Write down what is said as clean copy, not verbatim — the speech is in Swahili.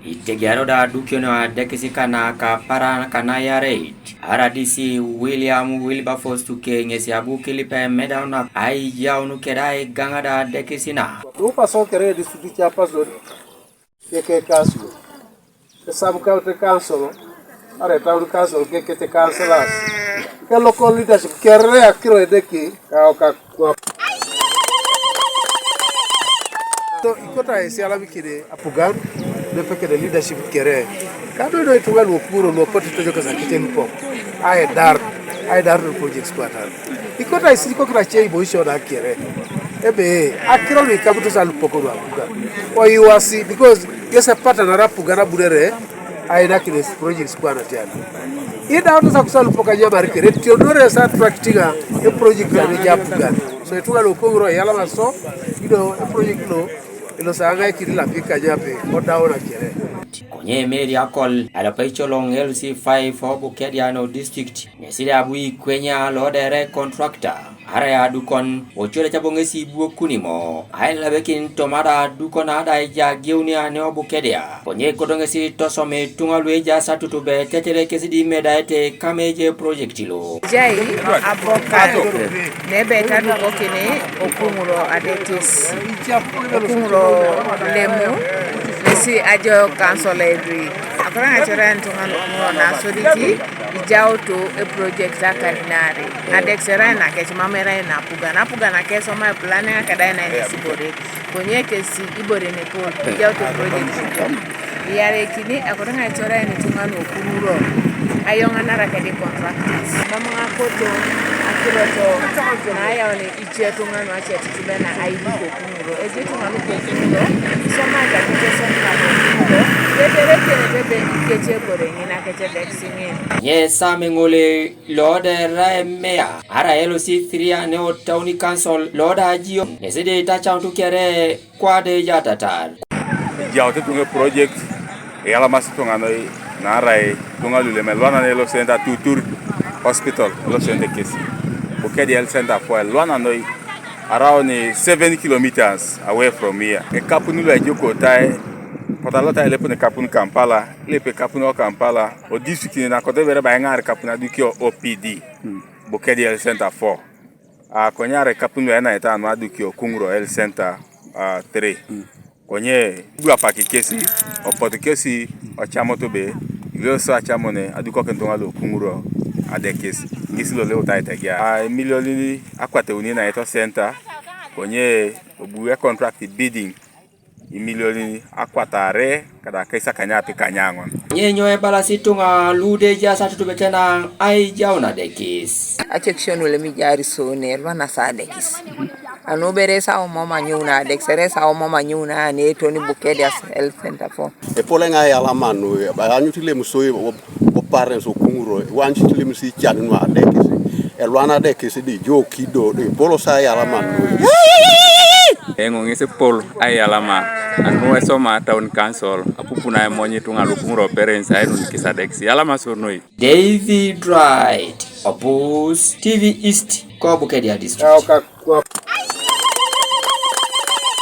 Etegear da Adukio no Adekis kana para kana yareit. RDC William Wilberforce to King is Yabu Kilipe Medana ai yaunu kerai ganga da Adekis na. Tu passou querer district ya passou que caso. Sabe que te cancelo. Are tá o caso que te cancelas. Que local leadership querer aquilo é daqui. Então, Kotiai se ela me querer apugar, depois que a leadership querer. Cada um itu kan puro no poti to joka sakite lupo. Ai dar no project squatter. Kotiai se ko krache ibo isho da querer. Ebe akiro ni kabuto sa lupo ko apugar. O you see because yes a partner apugar abudere ai da kile project squatter tena. Ida auto sa kusala lupo kanya marikere tionore sa practical e project ni apugar. So itu kan okongro yala maso ido e project no ilo sanga kirila pika jape odaona kere konye meri akol ala paicholong LC5 for Bukediano district nesile abui kwenya lodere contractor ara ya dukon ochole chabongesi buo kunimo aila bekin tomara dukon ada ya geunia ne Bukedia konye kodongesi tosome tungalweja satutube tetere kesidi medaete kameje project lo jai avoka nebe tadu kokene okunguro Adekis okunguro lemu nesi ajo kansoledri akora ngachora ntungano na soditi ijao to a project akarinari adexera na kechimamera na puga na keso ma plan akadai na nisibore konye kesi ibore ne ko ijao to project yare kini akora ngachora ntungano okunguro ayonga narakade contractors mama akoto akiroto na ayone ichetunga no achetibena aibu okunguro ejetunga no okunguro soma ga kitesoma okunguro bebe ikeche bore ngina keche vaccine yes amengole lode raemea ara LC3 ne Town Council lode ajio nesede tacha tukere kwade jatatar jawte tunga project yala masitonga no narai tunga lule melwana ne lo center tutur hospital lo center kesi Kotiai health center for lwana no around 7 kilometers away from here e kapunu lo ejoko tai potalota ele pone kapunu Kampala lepe kapunu Kampala o district na kodebere ba ngare kapunu Adukio OPD Kotiai health center 4 a konyare kapunu ena eta no Adukio Kungro health center 3 konye bua pakikesi o podkesi o chamotobe ile so achamone Adukio kentonga lo Kungro Adekis ngisi lo le uta Etegear a milioni akwate uni na eto center konye obuwe contract bidding milioni akwatare kada kaisa kanya pikanyangon nyenyo e balasitunga lude jasa tutubetena ai jauna Adekis achection wele mi jari so ne lwana sa Adekis ano bere sa o mama nyuna Adekis sa o mama nyuna ne Tony Bukedia health center for e polenga ya lamanu ba anyutile musoyi bo parents okunguro wanchitile musi chanu Adekis e lwana Adekis di jokido de polo sa ya lamanu ngongese pol ay alama anu esoma Town Council apupuna monyi tunga lukunguro parents ayun kisadexi alama sonoi David Wright Opus TV East ko Bukedia district